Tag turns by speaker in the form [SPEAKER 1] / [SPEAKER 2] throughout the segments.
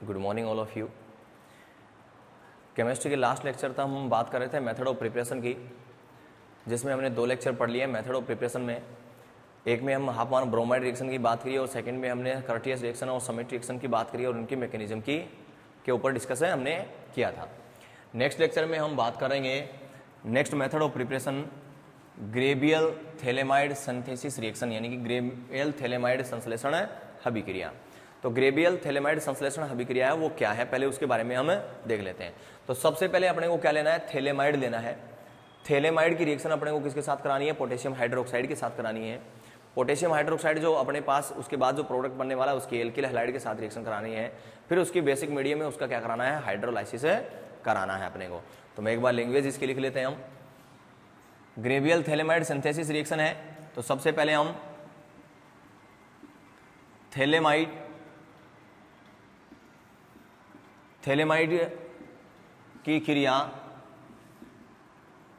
[SPEAKER 1] Good morning all of you. Chemistry के last lecture तक हम बात कर रहे थे मेथड ऑफ प्रिपरेशन की, जिसमें हमने 2 लेक्चर पढ़ लिए मेथड ऑफ प्रिपरेशन में। एक में हम हाफ ब्रोमाइड रिएक्शन की बात करी और सेकंड में हमने कर्टियस रिएक्शन और समिट रिएक्शन की बात करी और उनकी मैकेनिज्म के ऊपर डिस्कस हमने किया था। नेक्स्ट लेक्चर में हम बात करेंगे next method of preparation Gabriel phthalimide synthesis reaction, यानी कि ग्रेबियल थैलेमाइड संश्लेषण अभिक्रिया। तो ग्रेबियल थैलेमाइड संश्लेषण अभिक्रिया है वो क्या है, पहले उसके बारे में हम देख लेते हैं। तो सबसे पहले अपने को क्या लेना है, थैलेमाइड लेना है। थैलेमाइड की रिएक्शन अपने को किसके साथ करानी है, पोटेशियम हाइड्रोक्साइड के साथ करानी है। पोटेशियम हाइड्रोक्साइड जो अपने पास, उसके बाद जो प्रोडक्ट बनने वाला है उसकी एल्किल हैलाइड के साथ रिएक्शन करानी है। फिर उसकी बेसिक मीडियम में उसका क्या कराना है, हाइड्रोलाइसिस कराना है अपने को। तो मैं एक बार लैंग्वेज इसके लिख लेते हैं हम। ग्रेबियल थैलेमाइड सिंथेसिस रिएक्शन है, तो सबसे पहले हम थैलेमाइड की क्रिया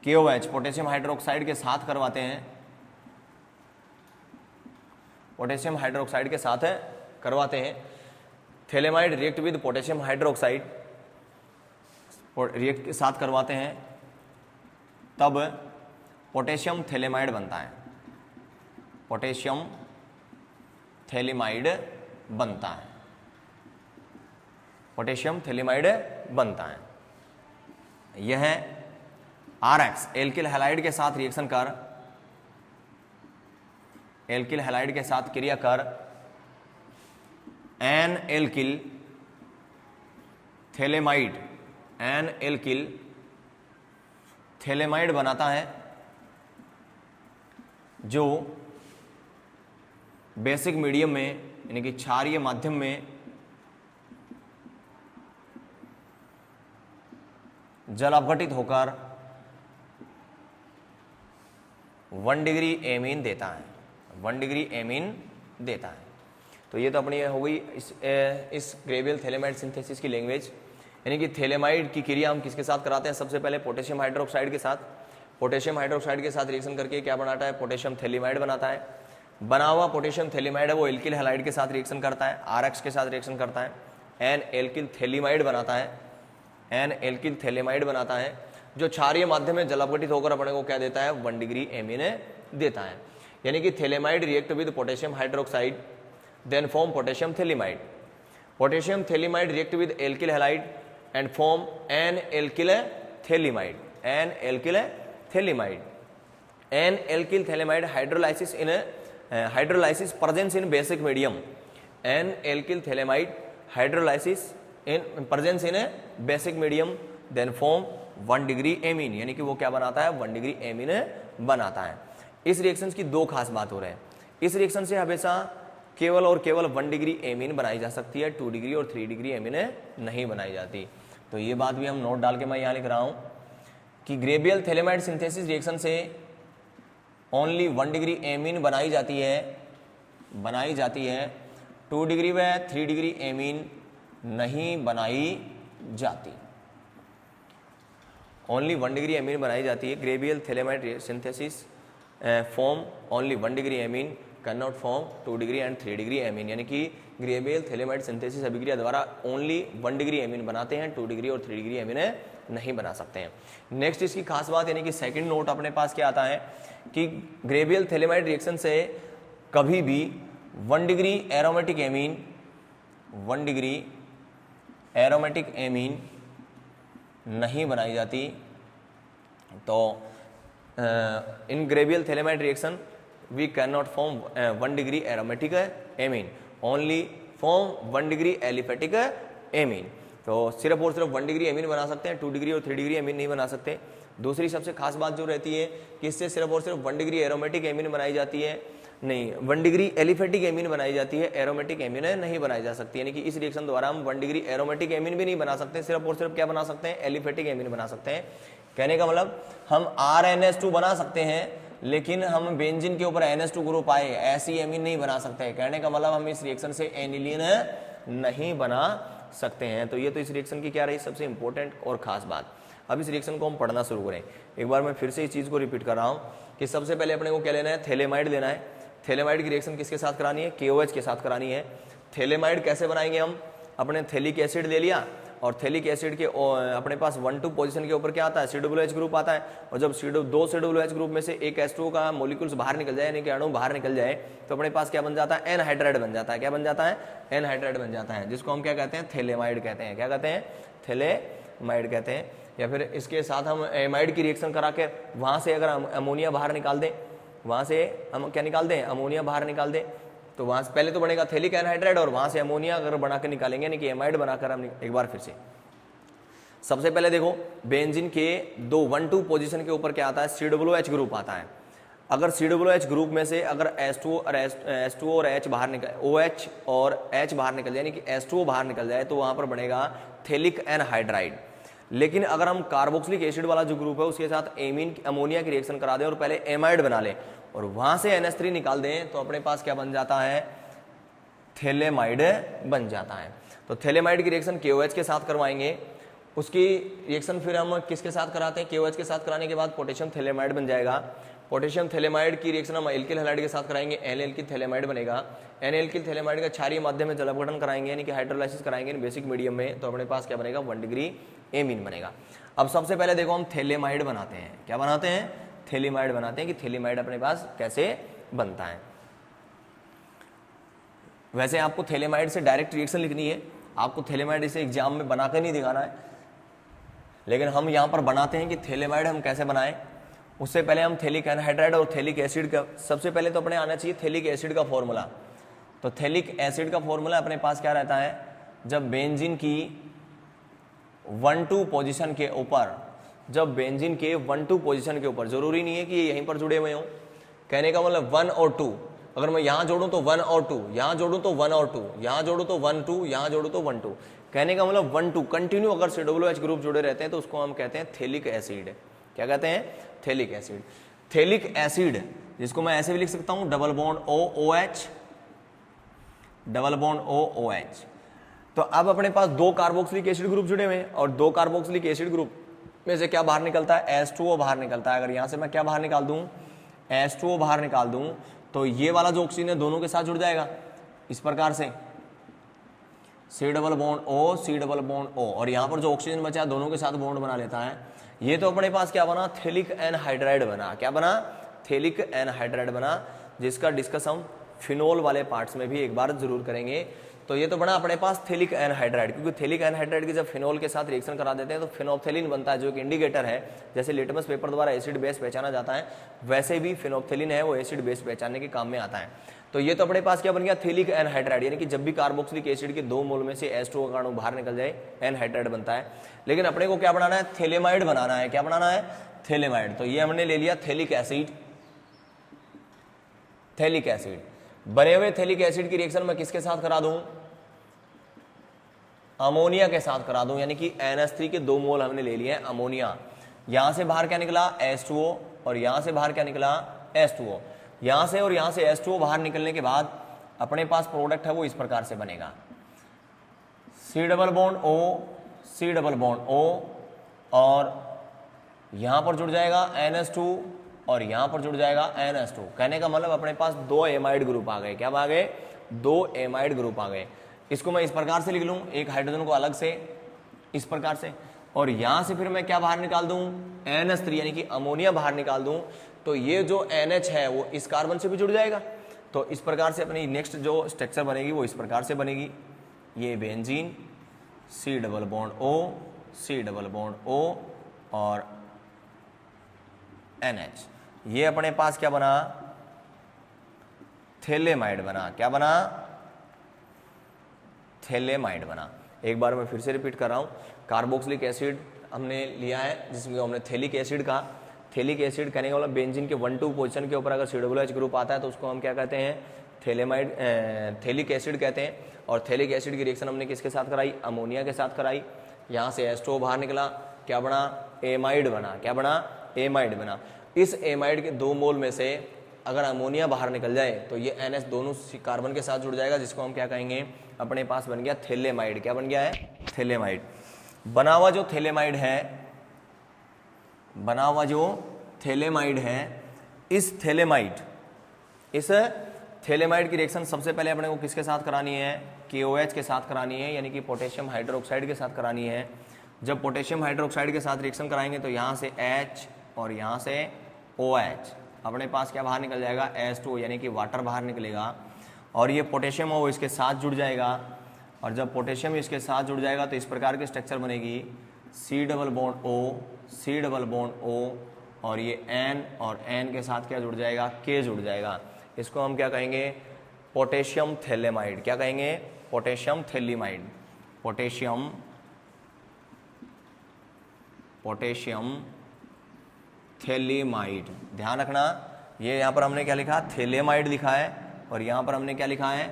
[SPEAKER 1] KOH पोटेशियम हाइड्रोक्साइड के साथ करवाते हैं, पोटेशियम हाइड्रोक्साइड के साथ करवाते हैं। Phthalimide react with potassium hydroxide react के साथ करवाते हैं, तब पोटेशियम थैलेमाइड बनता है, पोटेशियम थैलेमाइड बनता है, पोटेशियम थैलेमाइड बनता है। यह RX एल्किल हैलाइड के साथ रिएक्शन कर, एल्किल हैलाइड के साथ क्रिया कर एन एल्किल थैलेमाइड बनाता है, जो बेसिक मीडियम में यानी कि क्षारीय माध्यम में जल अपघटित होकर 1 डिग्री एमीन देता है, 1 डिग्री एमीन देता है। तो ये तो अपनी हो गई इस ग्रेबियल थैलेमाइड सिंथेसिस की लैंग्वेज, यानी कि थैलेमाइड की क्रिया हम किसके साथ कराते हैं, सबसे पहले पोटेशियम हाइड्रोक्साइड के साथ। पोटेशियम हाइड्रोक्साइड के साथ रिएक्शन करके क्या बनाता है, पोटेशियम थैलेमाइड बनाता है। बना हुआ पोटेशियम थैलेमाइड है वो एल्किल हैलाइड के साथ रिएक्शन करता है, RX के साथ रिएक्शन करता है, एन एल्किल थैलेमाइड बनाता है, एन एल्किल थैलेमाइड बनाता है, जो क्षारीय माध्यम में जल अपघटित होकर अपने को क्या देता है, 1 डिग्री एमीन देता है। यानी कि phthalimide react with potassium hydroxide then form potassium phthalimide. Potassium phthalimide react with alkyl halide and form N alkyl phthalimide, N alkyl phthalimide. N alkyl phthalimide hydrolysis presence in basic medium, N alkyl phthalimide hydrolysis in presence in basic medium then form 1 degree amine, यानी कि वो क्या बनाता है, 1 degree amine बनाता है। इस reaction की 2 खास बात हो रहे हैं। इस रिएक्शन से हमेशा केवल और केवल 1 डिग्री एमीन बनाई जा सकती है, 2 डिग्री और 3 डिग्री एमीन नहीं बनाई जाती। तो ये बात भी हम नोट डाल के मैं यहाँ लिख रहा हूँ कि ग्रेबियल थैलेमाइड सिंथेसिस रिएक्शन से ओनली 1 डिग्री एमीन बनाई जाती है, 2 डिग्री व 3 डिग्री एमीन नहीं बनाई जाती। ओनली 1 डिग्री एमीन बनाई जाती है। Gabriel phthalimide synthesis form only 1 degree amine, can not form 2 degree and 3 degree amine, यानी कि ग्रेबियल थैलेमाइड सिंथेसिस अभिक्रिया द्वारा ओनली 1 डिग्री एमीन बनाते हैं, 2 डिग्री और 3 डिग्री एमीन नहीं बना सकते हैं। नेक्स्ट इसकी खास बात, यानी कि सेकंड नोट अपने पास क्या आता है कि ग्रेबियल थैलेमाइड रिएक्शन से कभी भी 1 degree aromatic amine, 1 degree aromatic amine नहीं बनाई जाती। तो in Gabriel phthalimide reaction we can not form 1 degree aromatic amine, only form 1 degree aliphatic amine. तो सिर्फ और सिर्फ 1 डिग्री एमीन बना सकते हैं, 2 डिग्री और 3 डिग्री एमीन नहीं बना सकते। दूसरी सबसे खास बात जो रहती है कि इससे सिर्फ और सिर्फ 1 डिग्री एरोमेटिक एमीन बनाई जाती है, नहीं 1 डिग्री एलिफेटिक एमीन बनाई जाती है, एरोमेटिक एमीन नहीं बनाई जा सकती। यानी कि इस रिएक्शन द्वारा हम 1 डिग्री एरोमेटिक एमीन भी नहीं बना सकते, सिर्फ और सिर्फ क्या बना सकते हैं, एलिफेटिक एमीन बना सकते हैं। कहने का मतलब हम RNS2 बना सकते हैं, लेकिन हम बेंजीन के ऊपर NH2 ग्रुप आए ऐसी एमीन नहीं बना सकते। कहने का मतलब हम इस रिएक्शन से एनिलीन नहीं बना सकते हैं। तो ये तो इस रिएक्शन की क्या रही सबसे इंपॉर्टेंट और खास बात। अब इस रिएक्शन को हम पढ़ना शुरू करें। एक बार मैं फिर से इस चीज को रिपीट कर रहा हूं कि सबसे पहले अपने को क्या लेना है, थैलेमाइड लेना है। थैलेमाइड की रिएक्शन किसके साथ करानी है, KOH के साथ करानी है। थैलेमाइड कैसे बनाएंगे हम, अपने थैलिक एसिड ले लिया और थैलिक एसिड के अपने पास 1-2 पोजीशन के ऊपर क्या आता है, COOH ग्रुप आता है। और जब दो COOH ग्रुप में से एक H2O का मोलिक्यूल्स बाहर निकल जाए, यानी कि अणु बाहर निकल जाए, तो अपने पास क्या बन जाता है, एनहाइड्राइड बन जाता है। क्या बन जाता है, एनहाइड्राइड बन जाता है, जिसको हम क्या कहते हैं, थैलेमाइड कहते हैं। क्या कहते हैं, थैलेमाइड कहते हैं। या फिर इसके साथ हम एमाइड की रिएक्शन करा के वहां से अगर हम अमोनिया बाहर निकाल दें, वहां से हम क्या निकाल दें, अमोनिया बाहर निकाल दें, तो वहां से पहले तो बनेगा थैलिक एनहाइड्राइड और वहां से अमोनिया अगर बना के निकालेंगे, यानी कि एमाइड बनाकर हम एक बार फिर से सबसे पहले देखो बेंजीन के 1-2 पोजीशन के ऊपर क्या आता है, COOH ग्रुप आता है। अगर COOH ग्रुप में से अगर H2O और H बाहर निकल, OH और H बाहर निकल जाए, यानी कि H2O बाहर निकल जाए, तो वहां पर बनेगा थैलिक एनहाइड्राइड। लेकिन अगर हम कार्बोक्सिलिक एसिड वाला जो ग्रुप है उसके साथ एमीन अमोनिया की रिएक्शन करा दें और पहले एमाइड बना लें और वहां से NH3 निकाल दें, तो अपने पास क्या बन जाता है, थैलेमाइड बन जाता है। तो थैलेमाइड की रिएक्शन KOH के साथ करवाएंगे, उसकी रिएक्शन फिर हम किसके साथ कराते हैं, KOH के साथ कराने के बाद पोटेशियम थैलेमाइड बन जाएगा। पोटेशियम थैलेमाइड की रिएक्शन हम एल्किल हैलाइड के साथ कराएंगे, N-एल्किल थैलेमाइड बनेगा। N-एल्किल थैलेमाइड का क्षारीय माध्यम में जल अपघटन कराएंगे, यानी कि हाइड्रोलाइसिस कराएंगे बेसिक मीडियम में, तो अपने पास क्या बनेगा, 1 डिग्री एमीन बनेगा। अब सबसे पहले देखो हम थैलेमाइड बनाते हैं। क्या बनाते हैं, थैलेमाइड बनाते हैं, कि थैलेमाइड अपने पास कैसे बनता है। वैसे आपको थैलेमाइड से डायरेक्ट रिएक्शन लिखनी है, आपको थैलेमाइड इसे एग्जाम में बनाकर नहीं दिखाना है, लेकिन हम यहाँ पर बनाते हैं कि थैलेमाइड हम कैसे बनाएं। उससे पहले हम थैलिक एनहाइड्राइड और थैलिक एसिड का, सबसे पहले तो अपने आना चाहिए थैलिक एसिड का फॉर्मूला। तो थैलिक एसिड का फॉर्मूला अपने पास क्या रहता है, जब बेंजीन की 1-2 पोजीशन के ऊपर, जब बेंजीन के 1-2 पोजीशन के ऊपर, जरूरी नहीं है कि ये यहीं पर जुड़े हुए हों, कहने का मतलब 1 और 2, अगर मैं यहां जोड़ूं तो 1 और 2, यहां जोड़ूं तो 1 और 2, यहां जोड़ूं तो 1 2, यहां जोड़ूं तो 1 2, कहने का मतलब 1 2 कंटिन्यू अगर COOH ग्रुप जुड़े रहते हैं तो उसको हम कहते हैं थैलिक एसिड। क्या कहते हैं, थैलिक एसिड। थैलिक एसिड जिसको मैं ऐसे भी लिख सकता हूं, double bond OOH, double bond OOH। तो अब अपने पास 2 कार्बोक्सिलिक एसिड ग्रुप जुड़े हुए हैं और 2 कार्बोक्सिलिक एसिड ग्रुप में से क्या बाहर निकलता है, H2O बाहर निकलता है। अगर यहां से मैं क्या बाहर निकाल दूं, H2O बाहर निकाल दूं, तो ये वाला जो ऑक्सीजन है दोनों के साथ जुड़ जाएगा इस प्रकार से, C double bond O, C double bond O, और यहाँ पर जो ऑक्सीजन बचा है दोनों के साथ बॉन्ड बना लेता है। ये तो अपने पास क्या बना, थैलिक एनहाइड्राइड बना। क्या बना, थैलिक एनहाइड्राइड बना, जिसका डिस्कस हम फिनोल वाले पार्ट्स में भी एक बार जरूर करेंगे। तो ये तो बना अपने पास थैलिक एनहाइड्राइड, क्योंकि थैलिक एनहाइड्राइड की जब फिनोल के साथ रिएक्शन करा देते हैं तो फिनोप्थेलिन बनता है, जो एक इंडिकेटर है। जैसे लिटमस पेपर द्वारा एसिड बेस पहचाना जाता है, वैसे भी फिनोप्थेलिन है वो एसिड बेस पहचानने के काम में आता है। तो ये तो अपने पास क्या बन गया, थैलिक एनहाइड्राइड, यानी कि जब भी कार्बोक्सिलिक एसिड के 2 मोल में से H2O का अणु बाहर निकल जाए एनहाइड्राइड बनता है। लेकिन अपने को क्या बनाना है, थैलेमाइड बनाना है। क्या बनाना है, थैलेमाइड। तो ये हमने ले लिया थैलिक एसिड, थैलिक एसिड। बने हुए थैलिक एसिड की रिएक्शन मैं किसके साथ करा दूं, अमोनिया के साथ करा दूं, यानी कि NH3 के 2 मोल हमने ले लिए हैं अमोनिया। यहां से बाहर क्या निकला, H2O, और यहां से बाहर क्या निकला, H2O। यहां से और यहां से H2O बाहर निकलने के बाद अपने पास प्रोडक्ट है वो इस प्रकार से बनेगा, C double bond O, C double bond O, और यहां पर जुड़ जाएगा NH2 और यहां पर जुड़ जाएगा NH2। कहने का मतलब अपने पास 2 एमाइड ग्रुप आ गए। क्या आ गए, 2 एमाइड ग्रुप आ गए। इसको मैं इस प्रकार से लिख लूं, एक हाइड्रोजन को अलग से इस प्रकार से, और यहां से फिर मैं क्या बाहर निकाल दूं, NH3 यानी कि अमोनिया बाहर निकाल दूं, तो ये जो NH है वो इस कार्बन से भी जुड़ जाएगा। तो इस प्रकार से अपनी नेक्स्ट जो स्ट्रक्चर बनेगी वो इस प्रकार से बनेगी, ये benzene, C double bond O, C double bond O और NH। ये अपने पास क्या बना, थैलेमाइड बना। क्या बना, थैलेमाइड बना। एक बार मैं फिर से रिपीट कर रहा हूं, कार्बोक्सिलिक एसिड हमने लिया है जिसमें हमने थैलिक एसिड का, थैलिक एसिड कहने का मतलब बेंजीन के 1-2 पोजीशन के ऊपर अगर COOH ग्रुप आता है तो उसको हम क्या कहते हैं, थैलेमाइड, थैलिक एसिड कहते हैं। और थैलिक एसिड की रिएक्शन हमने किसके साथ कराई, अमोनिया के साथ कराई। यहाँ से H2O बाहर निकला, क्या बना, एमाइड बना। क्या बना, एमाइड बना। इस एमाइड के 2 मोल में से अगर अमोनिया बाहर निकल जाए तो ये NH दोनों कार्बन के साथ जुड़ जाएगा, जिसको हम क्या कहेंगे, अपने पास बन गया थैलेमाइड। क्या बन गया है, थैलेमाइड। बना हुआ जो थैलेमाइड है, बना हुआ जो थैलेमाइड है, इस थैलेमाइड की रिएक्शन सबसे पहले अपने को किसके साथ करानी है, KOH के साथ करानी है, यानी कि पोटेशियम हाइड्रोक्साइड के साथ करानी है। जब पोटेशियम हाइड्रोक्साइड के साथ रिएक्शन कराएंगे तो यहाँ से H और यहाँ से OH, अपने पास क्या बाहर निकल जाएगा, H2O, यानी कि वाटर बाहर निकलेगा। और ये पोटेशियम वो इसके साथ जुड़ जाएगा, और जब पोटेशियम इसके साथ जुड़ जाएगा तो इस प्रकार की स्ट्रक्चर बनेगी, C double bond O, C double bond O, और ये N और N के साथ क्या जुड़ जाएगा, K जुड़ जाएगा। इसको हम क्या कहेंगे, पोटेशियम थैलेमाइड। क्या कहेंगे, पोटेशियम थैलेमाइड। Potassium phthalimide. ध्यान रखना, ये यहाँ पर हमने क्या लिखा, थैलेमाइड लिखा है, और यहाँ पर हमने क्या लिखा है,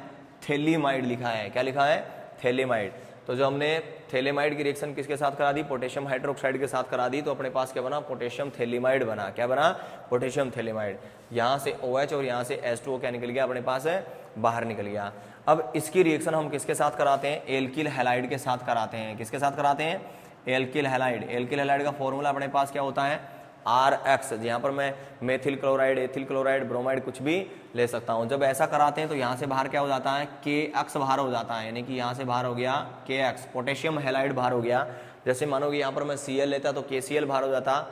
[SPEAKER 1] थैलेमाइड लिखा है। क्या लिखा है, थैलेमाइड। तो जो हमने थैलेमाइड की रिएक्शन किसके साथ करा दी, पोटेशियम हाइड्रोक्साइड के साथ करा दी, तो अपने पास क्या बना, पोटेशियम थैलेमाइड बना। क्या बना, पोटेशियम थैलेमाइड। यहाँ से OH और यहाँ से H2O क्या निकल गया, अपने पास है बाहर निकल गया। अब इसकी रिएक्शन हम किसके साथ कराते हैं, एल्किल हैलाइड के साथ कराते हैं। किसके साथ कराते हैं, एल्किल हैलाइड। एल्किल हैलाइड का फॉर्मूला अपने पास क्या होता है, RX। यहाँ पर मैं methyl chloride, ethyl chloride, bromide कुछ भी ले सकता हूँ। जब ऐसा कराते हैं तो यहाँ से बाहर क्या हो जाता है, KX बाहर हो जाता है, यानी कि यहाँ से बाहर हो गया KX, पोटेशियम हैलाइड बाहर हो गया। जैसे मानो कि यहाँ पर मैं Cl लेता तो KCl बाहर हो जाता,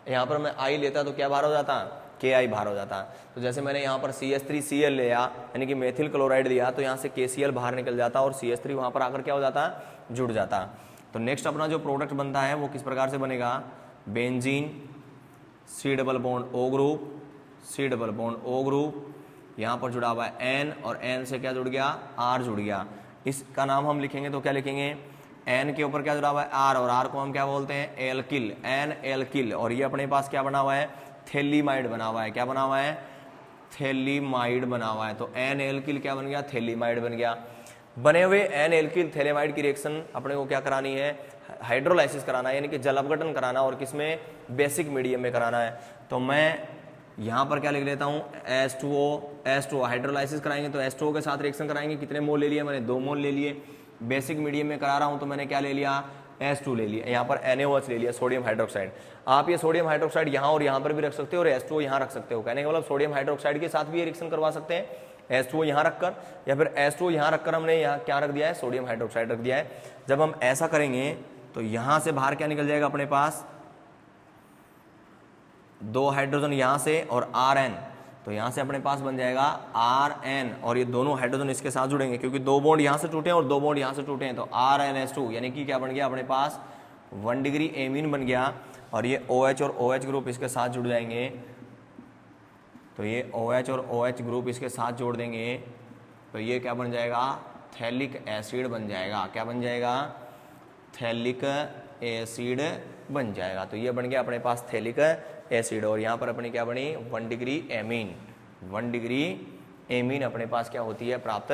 [SPEAKER 1] यहाँ पर मैं I लेता तो क्या बाहर हो जाता, KI बाहर हो जाता। तो जैसे मैंने यहाँ पर CH3Cl लिया, यानी कि मेथिल क्लोराइड लिया, तो यहाँ से KCl बाहर निकल जाता और CH3 वहाँ पर आकर क्या हो जाता, जुड़ जाता। तो नेक्स्ट अपना जो प्रोडक्ट बनता है वो किस प्रकार से बनेगा, benzene, C double bond O group, C double bond O group, यहाँ पर जुड़ा हुआ है N, और N से क्या जुड़ गया, R जुड़ गया। इसका नाम हम लिखेंगे तो क्या लिखेंगे, N के ऊपर क्या जुड़ा हुआ है, R, और R को हम क्या बोलते हैं, एल्किल, N एल्किल। और ये अपने पास क्या बना हुआ है, थैलेमाइड बना हुआ है। क्या बना हुआ है, थैलेमाइड बना हुआ है। तो N एल्किल क्या बन गया, थैलेमाइड बन गया। बने हुए N एल्किल थैलेमाइड की रिएक्शन अपने को क्या करानी है, हाइड्रोलाइसिस कराना है, यानी कि जल अपघटन कराना, और किसमें, बेसिक मीडियम में कराना है। तो मैं यहाँ पर क्या लिख लेता हूँ, H2O हाइड्रोलाइसिस कराएंगे तो H2O के साथ रिएक्शन कराएंगे। कितने मोल ले लिए मैंने, 2 मोल ले लिए। बेसिक मीडियम में करा रहा हूँ तो मैंने क्या ले लिया, H2 ले लिया। यहाँ पर NaOH ले लिया, सोडियम हाइड्रोक्साइड। आप ये सोडियम हाइड्रोक्साइड यहाँ और यहाँ पर भी रख सकते हो, और H2O यहाँ रख सकते हो। कहने का मतलब सोडियम हाइड्रोक्साइड के साथ भी ये रिएक्शन करवा सकते हैं, H2O यहाँ रखकर, या फिर H2O यहाँ रखकर हमने यहाँ क्या रख दिया है, सोडियम हाइड्रोक्साइड रख दिया है। जब हम ऐसा करेंगे तो यहाँ से बाहर क्या निकल जाएगा, अपने पास 2 हाइड्रोजन यहाँ से और Rn, तो यहाँ से अपने पास बन जाएगा Rn, और ये दोनों हाइड्रोजन इसके साथ जुड़ेंगे क्योंकि 2 बॉन्ड यहाँ से टूटे हैं और 2 बॉन्ड यहाँ से टूटे हैं, तो RnH2, यानी कि क्या बन गया, अपने पास 1 डिग्री एमीन बन गया। और ये OH और OH ग्रुप इसके साथ जुड़ जाएंगे, तो ये OH और OH ग्रुप इसके साथ जोड़ देंगे, तो ये क्या बन जाएगा, थैलिक एसिड बन जाएगा। क्या बन जाएगा, थैलिक एसिड बन जाएगा। तो ये बन गया अपने पास थैलिक एसिड, और यहाँ पर अपनी क्या बनी, 1 डिग्री एमीन। 1 डिग्री एमीन अपने पास क्या होती है, प्राप्त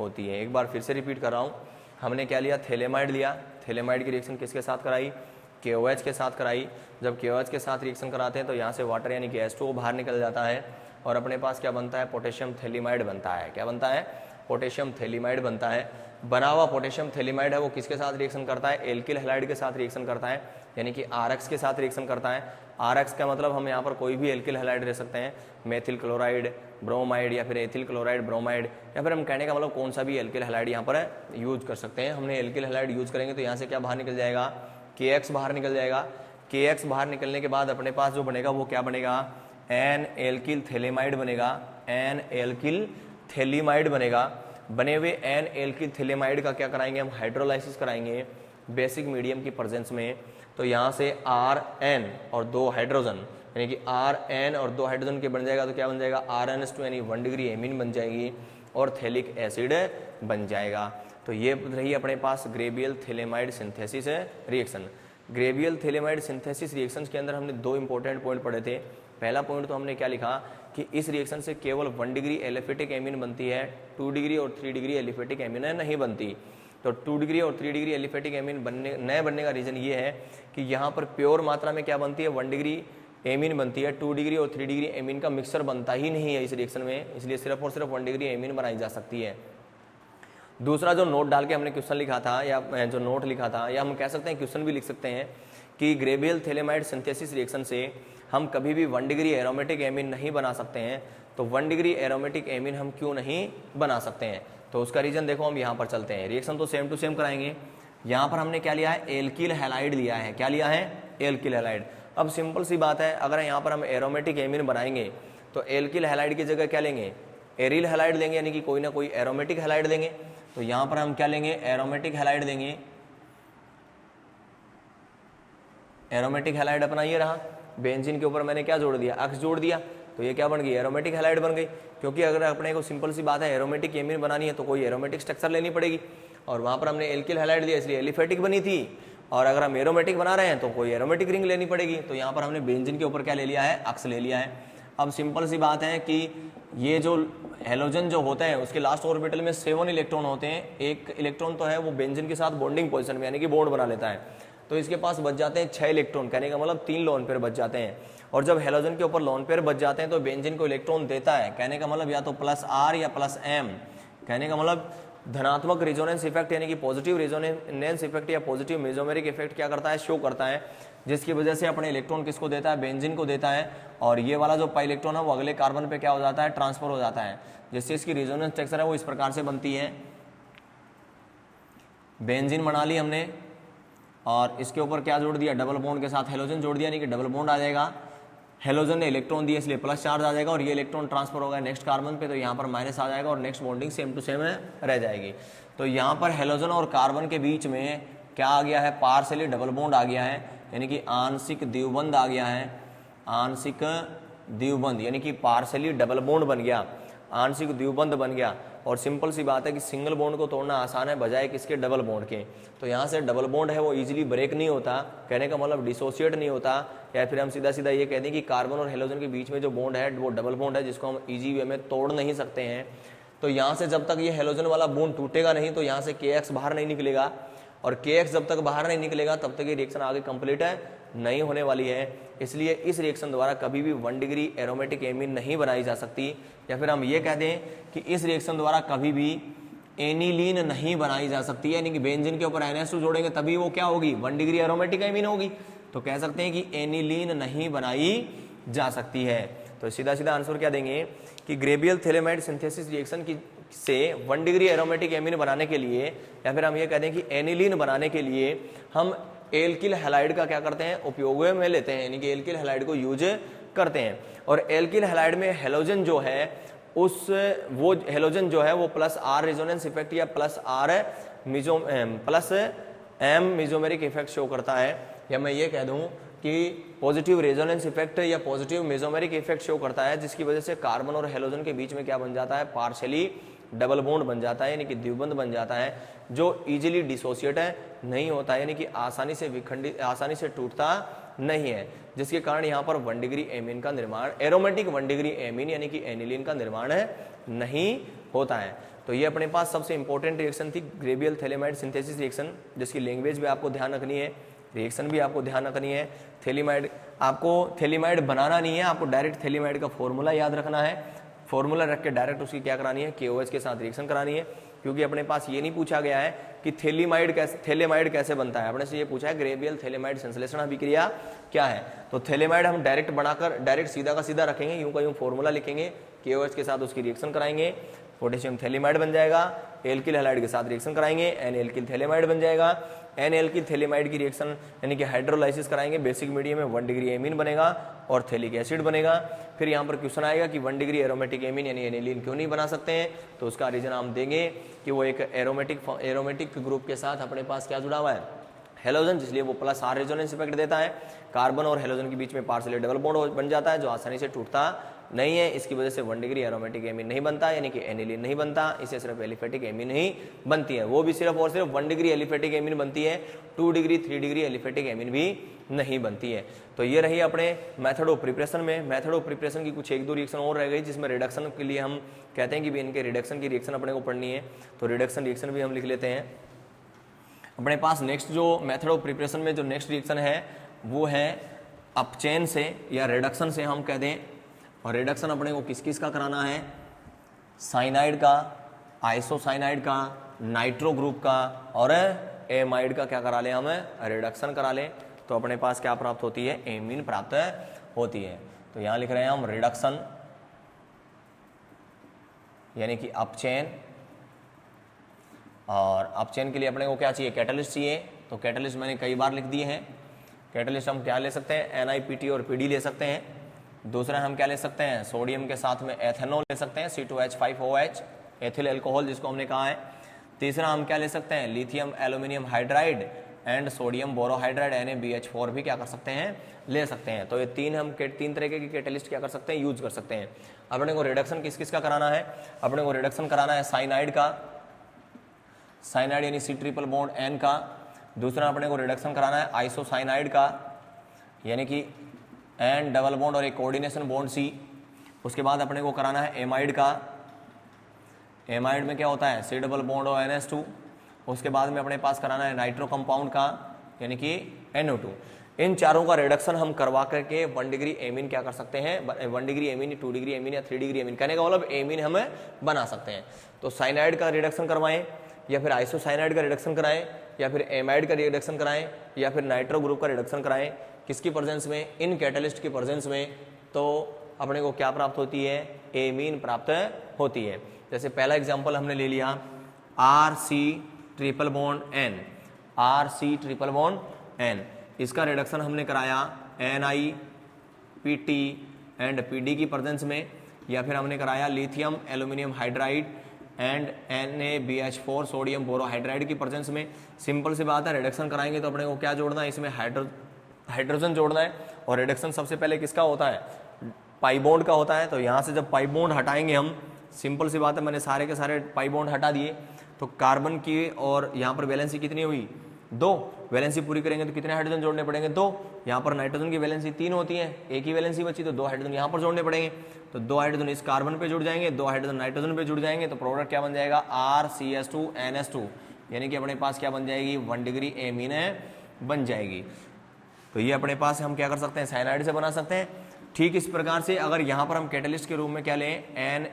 [SPEAKER 1] होती है। एक बार फिर से रिपीट कर रहा हूँ, हमने क्या लिया, थैलेमाइड लिया। थैलेमाइड की रिएक्शन किसके साथ कराई, KOH के साथ कराई। जब KOH के साथ रिएक्शन कराते हैं तो यहाँ से वाटर यानी कि H2O बाहर निकल जाता है, और अपने पास क्या बनता है, पोटेशियम थैलेमाइड बनता है। क्या बनता है, पोटेशियम थैलेमाइड बनता है। बना हुआ पोटेशियम थैलेमाइड है वो किसके साथ रिएक्शन करता है, एल्किल हैलाइड के साथ रिएक्शन करता है, यानी कि RX के साथ रिएक्शन करता है। RX का मतलब हम यहाँ पर कोई भी एल्किल हैलाइड ले सकते हैं, मेथिल क्लोराइड ब्रोमाइड, या फिर एथिल क्लोराइड ब्रोमाइड, या फिर हम कहने का मतलब कौन सा भी एल्किल हैलाइड यहाँ पर यूज कर सकते हैं। हमने एल्किल हैलाइड यूज करेंगे तो यहाँ से क्या बाहर निकल जाएगा, KX बाहर निकल जाएगा। KX बाहर निकलने के बाद अपने पास जो बनेगा वो क्या बनेगा, N एल्किल थैलेमाइड बनेगा। N एल्किल थैलेमाइड बनेगा। बने हुए N एल्किल थैलेमाइड का क्या कराएंगे, हम हाइड्रोलाइसिस कराएंगे बेसिक मीडियम की प्रेजेंस में। तो यहाँ से Rn और 2 हाइड्रोजन, यानी कि Rn और 2 हाइड्रोजन के बन जाएगा, तो क्या बन जाएगा, RnH2 यानी 1 डिग्री एमीन बन जाएगी, और थैलिक एसिड बन जाएगा। तो ये रही अपने पास Gabriel phthalimide synthesis reaction. Gabriel phthalimide synthesis reaction के अंदर हमने 2 इंपॉर्टेंट पॉइंट पढ़े थे। पहला पॉइंट तो हमने क्या लिखा कि इस रिएक्शन से केवल 1 डिग्री एलिफेटिक एमीन बनती है, 2 डिग्री और 3 डिग्री एलिफेटिक एमीन नहीं बनती। तो 2 डिग्री और 3 डिग्री एलिफेटिक एमीन न बनने का रीज़न ये है कि यहाँ पर प्योर मात्रा में क्या बनती है, 1 डिग्री एमीन बनती है। 2 डिग्री और 3 डिग्री एमीन का मिक्सर बनता ही नहीं है इस रिएक्शन में, इसलिए सिर्फ और सिर्फ 1 डिग्री एमीन बनाई जा सकती है। दूसरा जो नोट डाल के हमने क्वेश्चन लिखा था, या जो नोट लिखा था, या हम कह सकते हैं क्वेश्चन भी लिख सकते हैं कि ग्रेबियल थैलेमाइड सिंथेसिस रिएक्शन से हम कभी भी 1 डिग्री एरोमेटिक एमीन नहीं बना सकते हैं। तो 1 डिग्री एरोमेटिक एमीन हम क्यों नहीं बना सकते हैं? तो उसका रीजन देखो, हम यहाँ पर चलते हैं, रिएक्शन तो सेम टू सेम कराएंगे। यहाँ पर हमने क्या लिया है? एल्किल हैलाइड लिया है। क्या लिया है? Alkyl halide. अब सिंपल सी बात है, अगर यहाँ पर हम एरोमेटिक एमीन बनाएंगे तो एल्किल हैलाइड की जगह क्या लेंगे? एरिल हैलाइड लेंगे, यानी कि कोई ना कोई एरोमेटिक हैलाइड लेंगे। तो यहाँ पर हम क्या लेंगे? एरोमेटिक हैलाइड लेंगे। एरोमेटिक हैलाइड अपना ये रहा, बेंजीन के ऊपर मैंने क्या जोड़ दिया? अक्स जोड़ दिया, तो ये क्या बन गई? एरोमेटिक हैलाइड बन गई। क्योंकि अगर अपने को सिंपल सी बात है एरोमेटिक एमीन बनानी है तो कोई एरोमेटिक स्ट्रक्चर लेनी पड़ेगी, और वहाँ पर हमने एल्किल हैलाइड लिया इसलिए एलिफेटिक बनी थी। और अगर हम एरोमेटिक बना रहे हैं तो कोई एरोमेटिक रिंग लेनी पड़ेगी, तो यहाँ पर हमने बेंजीन के ऊपर क्या ले लिया है? अक्स ले लिया है। अब सिंपल सी बात है कि ये जो हेलोजन जो होते हैं उसके लास्ट ऑर्बिटल में 7 इलेक्ट्रॉन होते हैं। एक इलेक्ट्रॉन तो है वो बेंजीन के साथ बॉन्डिंग पोजीशन में, यानी कि बॉन्ड बना लेता है, तो इसके पास बच जाते हैं 6 इलेक्ट्रॉन, कहने का मतलब 3 लोन पेयर बच जाते हैं। और जब हेलोजन के ऊपर लोन पेयर बच जाते हैं तो बेंजीन को इलेक्ट्रॉन देता है, कहने का मतलब या तो +R या +M, कहने का मतलब धनात्मक रेजोनेंस इफेक्ट यानी कि पॉजिटिव रेजोनेंस इफेक्ट या पॉजिटिव मेसोमेरिक इफेक्ट क्या करता है? शो करता है, जिसकी वजह से अपने इलेक्ट्रॉन किसको देता है? बेंजीन को देता है। और ये वाला जो पाई इलेक्ट्रॉन है वो अगले कार्बन पे क्या हो जाता है? ट्रांसफर हो जाता है। जिससे इसकी रेजोनेंस स्ट्रक्चर है वो इस प्रकार से बनती है। बेंजीन बना ली हमने और इसके ऊपर क्या जोड़ दिया? डबल बॉन्ड के साथ हेलोजन जोड़ दिया, यानी कि डबल बॉन्ड आ जाएगा। हेलोजन ने इलेक्ट्रॉन दिया इसलिए प्लस चार्ज आ जाएगा, और ये इलेक्ट्रॉन ट्रांसफर होगा नेक्स्ट कार्बन पे, तो यहाँ पर माइनस आ जाएगा और next bonding same to same रह जाएगी। तो यहाँ पर हेलोजन और कार्बन के बीच में क्या आ गया है? पार्शियली डबल बॉन्ड आ गया है, यानी कि आंशिक द्विबंध आ गया है। आंशिक द्विबंध यानी कि पार्शियली डबल बॉन्ड बन गया, आंशिक द्विबंध बन गया। और सिंपल सी बात है कि सिंगल बॉन्ड को तोड़ना आसान है बजाय किसके? डबल बॉन्ड के। तो यहाँ से डबल बॉन्ड है वो इजीली ब्रेक नहीं होता, कहने का मतलब डिसोसिएट नहीं होता, या फिर हम सीधा सीधा ये कह दें कि कार्बन और हेलोजन के बीच में जो बॉन्ड है वो डबल बॉन्ड है, जिसको हम इजी वे में तोड़ नहीं सकते हैं। तो यहाँ से जब तक ये हेलोजन वाला बॉन्ड टूटेगा नहीं तो यहाँ से KX बाहर नहीं निकलेगा, और KX जब तक बाहर नहीं निकलेगा तब तक ये रिएक्शन आगे कंप्लीट है नहीं होने वाली है। इसलिए इस रिएक्शन द्वारा कभी भी 1 डिग्री एरोमेटिक एमीन नहीं बनाई जा सकती, या फिर हम ये कह दें कि इस रिएक्शन द्वारा कभी भी एनिलीन नहीं बनाई जा सकती, यानी कि बेंजीन के ऊपर NH2 जोड़ेंगे तभी वो क्या होगी? 1 डिग्री एरोमेटिक एमीन होगी। तो कह सकते हैं कि एनिलीन नहीं बनाई जा सकती है। तो सीधा सीधा आंसर क्या देंगे कि ग्रेबियल थैलेमाइड सिंथेसिस रिएक्शन की से 1 डिग्री एरोमेटिक एमीन बनाने के लिए, या फिर हम ये कह दें कि एनिलीन बनाने के लिए हम एल्किल हैलाइड का क्या करते हैं? उपयोग में लेते हैं, यानी कि एल्किल हैलाइड को यूज करते हैं। और एल्किल हैलाइड में हेलोजन जो है वो हेलोजन जो है वो +R रेजोनेंस इफेक्ट या +M मेसोमेरिक इफेक्ट शो करता है, या मैं ये कह दूं कि पॉजिटिव रेजोनेंस इफेक्ट या पॉजिटिव मेसोमेरिक इफेक्ट शो करता है, जिसकी वजह से कार्बन और हेलोजन के बीच में क्या बन जाता है? पार्शियली डबल बॉन्ड बन जाता है, यानी कि द्विबंध बन जाता है, जो इजीली डिसोसिएट नहीं होता है, यानी कि आसानी से टूटता नहीं है, जिसके कारण यहाँ पर 1 डिग्री एमीन का निर्माण, एरोमेटिक 1 डिग्री एमीन यानी कि एनिलीन का निर्माण नहीं होता है। तो ये अपने पास सबसे इंपॉर्टेंट रिएक्शन थी ग्रेबियल थैलेमाइड सिंथेसिस रिएक्शन, जिसकी लैंग्वेज भी आपको ध्यान रखनी है, रिएक्शन भी आपको ध्यान रखनी है। थैलेमाइड आपको थैलेमाइड बनाना नहीं है, आपको डायरेक्ट थैलेमाइड का फॉर्मूला याद रखना है, फॉर्मूला रख के डायरेक्ट उसकी क्या करानी है? KOH के साथ रिएक्शन करानी है। क्योंकि अपने पास ये नहीं पूछा गया है कि थैलेमाइड कैसे बनता है, अपने से ये पूछा है ग्रेबियल थैलेमाइड संश्लेषण अभिक्रिया क्या है। तो थैलेमाइड हम डायरेक्ट बनाकर डायरेक्ट सीधा का सीधा रखेंगे, यूं का यूं फॉर्मूला लिखेंगे, KOH के साथ उसकी रिएक्शन कराएंगे, पोटेशियम थैलेमाइड बन जाएगा, एल्किल हैलाइड के साथ रिएक्शन कराएंगे, N-एल्किल थैलेमाइड बन जाएगा। N-एल्किल थैलेमाइड की रिएक्शन यानी कि हाइड्रोलाइसिस कराएंगे, बेसिक मीडियम में 1 डिग्री एमीन बनेगा और थैलिक एसिड बनेगा। फिर यहाँ पर क्वेश्चन आएगा कि 1 डिग्री एरोमेटिक एमीन यानी एनिलीन क्यों नहीं बना सकते हैं, तो उसका रीजन हम देंगे कि वो एक एरोमेटिक ग्रुप के साथ अपने पास क्या जुड़ा हुआ है? हेलोजन, जिसलिए वो +R रेजोनेंस इफेक्ट देता है, कार्बन और हेलोजन के बीच में पार्शियली डबल बॉन्ड बन जाता है जो आसानी से टूटता नहीं है, इसकी वजह से 1 डिग्री एरोमेटिक एमीन नहीं बनता, यानी कि एनिलीन नहीं बनता, इसे सिर्फ एलिफेटिक एमीन ही बनती है, वो भी सिर्फ और सिर्फ 1 डिग्री एलिफेटिक एमीन बनती है, 2 डिग्री 3 डिग्री एलिफेटिक एमीन भी नहीं बनती है। तो ये रही अपने मेथड ऑफ प्रिपरेशन में। मेथड ऑफ प्रिपरेशन की कुछ 1-2 रिएक्शन और रह गई, जिसमें रिडक्शन के लिए हम कहते हैं कि भी इनके रिडक्शन की रिएक्शन अपने को पढ़नी है, तो रिडक्शन रिएक्शन भी हम लिख लेते हैं अपने पास। नेक्स्ट जो मेथड ऑफ प्रिपरेशन में जो नेक्स्ट रिएक्शन है वो है अपचेन से या रिडक्शन से हम कह दें, और रिडक्शन अपने को किस किस का कराना है? साइनाइड का, आइसोसाइनाइड का, नाइट्रो ग्रुप का और एमाइड का क्या करा लें हम? रिडक्शन करा लें, तो अपने पास क्या प्राप्त होती है? एमीन प्राप्त होती है। तो यहाँ लिख रहे हैं हम रिडक्शन यानी कि अपचेन, और अपचेन के लिए अपने को क्या चाहिए, कैटलिस्ट चाहिए। तो कैटलिस्ट मैंने कई बार लिख दिए हैं। कैटलिस्ट हम क्या ले सकते हैं, NiPT और PD ले सकते हैं। दूसरा हम क्या ले सकते हैं, सोडियम के साथ में एथेनॉल ले सकते हैं, C2H5OH, एथिल अल्कोहल जिसको हमने कहा है। तीसरा हम क्या ले सकते हैं, lithium aluminium hydride and sodium borohydride NaBH4 भी क्या कर सकते हैं, ले सकते हैं। तो ये तीन तरह के कैटलिस्ट क्या कर सकते हैं, यूज कर सकते हैं। अपने को रिडक्शन किस किस का कराना है, अपने को रिडक्शन कराना है साइनाइड का, साइनाइड यानी C ट्रिपल बॉन्ड N का। दूसरा अपने को रिडक्शन कराना है आइसोसाइनाइड का, यानी कि N डबल बॉन्ड और एक कोऑर्डिनेशन बॉन्ड C। उसके बाद अपने को कराना है एमाइड का, एमाइड में क्या होता है, C डबल बॉन्ड और NH2। उसके बाद में अपने पास कराना है नाइट्रो कंपाउंड का, यानी कि NO2। इन चारों का रिडक्शन हम करवा करके 1 डिग्री एमीन क्या कर सकते हैं, 1 डिग्री एमीन, 2 डिग्री एमीन या 3 डिग्री एमीन, कहने का मतलब एमीन हमें बना सकते हैं। तो साइनाइड का रिडक्शन करवाएं, या फिर आइसोसाइनाइड का रिडक्शन कराएं, या फिर एमाइड का रिडक्शन कराएं, या फिर नाइट्रो ग्रुप का रिडक्शन कराएं, किसकी प्रेजेंस में, इन कैटलिस्ट की प्रेजेंस में। तो अपने को क्या प्राप्त होती है, एमीन प्राप्त होती है। जैसे पहला एग्जांपल हमने ले लिया RC triple bond N, RC triple bond N, इसका रिडक्शन हमने कराया NiPT एंड PD की प्रेजेंस में, या फिर हमने कराया lithium aluminium hydride and NaBH4 sodium borohydride की प्रेजेंस में। सिंपल सी बात है, रिडक्शन कराएंगे तो अपने को क्या जोड़ना है, इसमें हाइड्रोजन जोड़ना है। और रिडक्शन सबसे पहले किसका होता है, पाई बॉन्ड का होता है। तो यहाँ से जब पाई बॉन्ड हटाएंगे हम, सिंपल सी बात है, मैंने सारे के सारे पाई बॉन्ड हटा दिए, तो कार्बन की और यहाँ पर वैलेंसी कितनी हुई, 2। वैलेंसी पूरी करेंगे तो कितने हाइड्रोजन जोड़ने पड़ेंगे, 2। यहाँ पर नाइट्रोजन की वैलेंसी 3 होती है, एक ही वैलेंसी बची, तो 2 हाइड्रोजन यहाँ पर जोड़ने पड़ेंगे। तो 2 हाइड्रोजन इस कार्बन पे जुड़ जाएंगे, 2 हाइड्रोजन नाइट्रोजन पे जुड़ जाएंगे, तो प्रोडक्ट क्या बन जाएगा, RCS2NH2, यानी कि अपने पास क्या बन जाएगी, 1 डिग्री एमीन बन जाएगी। तो ये अपने पास हम क्या कर सकते हैं, साइनाइड से बना सकते हैं। ठीक इस प्रकार से अगर यहाँ पर हम कैटलिस्ट के रूप में क्या लें, Na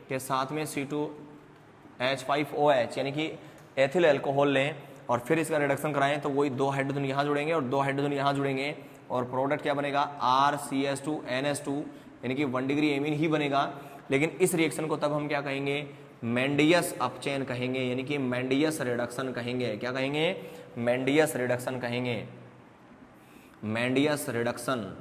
[SPEAKER 1] के साथ में C2H5OH यानी कि एथिल अल्कोहल लें, और फिर इसका रिडक्शन कराएं, तो वही 2 हाइड्रोजन यहाँ जुड़ेंगे और 2 हाइड्रोजन यहाँ जुड़ेंगे, और प्रोडक्ट क्या बनेगा, RCS2NH2, यानी कि 1 डिग्री एमीन ही बनेगा। लेकिन इस रिएक्शन को तब हम क्या कहेंगे, मेंडियस अपचयन कहेंगे, यानी कि मेंडियस रिडक्शन कहेंगे। क्या कहेंगे, मेंडियस रिडक्शन कहेंगे, मेंडियस रिडक्शन।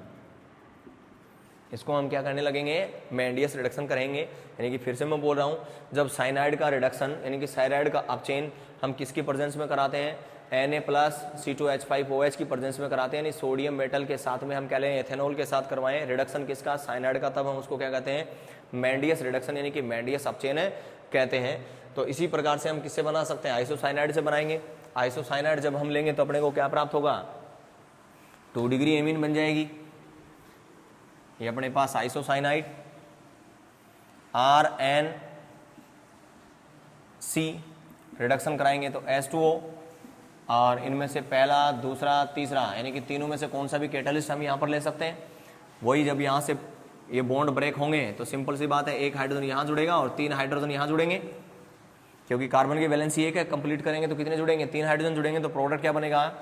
[SPEAKER 1] इसको हम क्या करने लगेंगे, मेंडियस रिडक्शन करेंगे। यानी कि फिर से मैं बोल रहा हूँ, जब साइनाइड का रिडक्शन यानी कि साइनाइड का अपचेन हम किसकी प्रेजेंस में कराते हैं, Na+C2H5OH की प्रेजेंस में कराते हैं, यानी सोडियम मेटल के साथ में हम क्या लें, एथेनॉल के साथ करवाएं रिडक्शन किसका, साइनाइड का, तब हम उसको क्या कहते हैं, मेंडियस रिडक्शन यानी कि मेंडियस अपचेन कहते हैं। तो इसी प्रकार से हम किससे बना सकते हैं, आइसोसाइनाइड से बनाएंगे। आइसोसाइनाइड जब हम लेंगे तो अपने को क्या प्राप्त होगा, 2 डिग्री एमीन बन जाएगी। ये अपने पास आइसोसाइनाइड RNC रिडक्शन कराएंगे तो H2O, और इनमें से पहला, दूसरा, तीसरा यानी कि तीनों में से कौन सा भी कैटलिस्ट हम यहाँ पर ले सकते हैं। वही जब यहाँ से ये बॉन्ड ब्रेक होंगे तो सिंपल सी बात है, 1 हाइड्रोजन यहाँ जुड़ेगा और 3 हाइड्रोजन यहाँ जुड़ेंगे, क्योंकि कार्बन की वैलेंसी 1 है। कंप्लीट करेंगे तो कितने जुड़ेंगे, 3 हाइड्रोजन जुड़ेंगे, तो प्रोडक्ट क्या बनेगा,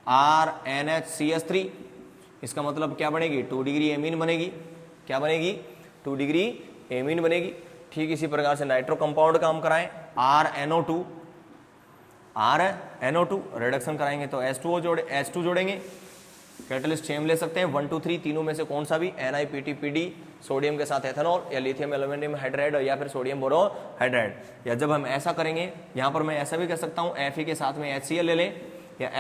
[SPEAKER 1] RNHCH3। इसका मतलब क्या बनेगी, 2 डिग्री एमीन बनेगी। क्या बनेगी, 2 डिग्री एमीन बनेगी। ठीक इसी प्रकार से नाइट्रो कंपाउंड का हम कराएं, RNO2 रिडक्शन कराएंगे तो H2 जोड़ेंगे। कैटलिस्ट सेम ले सकते हैं, 1 2 3 तीनों में से कौन सा भी, NiPT PD सोडियम के साथ एथेनॉल, या लिथियम एल्यूमिनियम हाइड्राइड, या फिर सोडियम बोरोहाइड्राइड। या जब हम ऐसा करेंगे, यहाँ पर मैं ऐसा भी कह सकता हूँ, Fe के साथ में HCl ले लें, या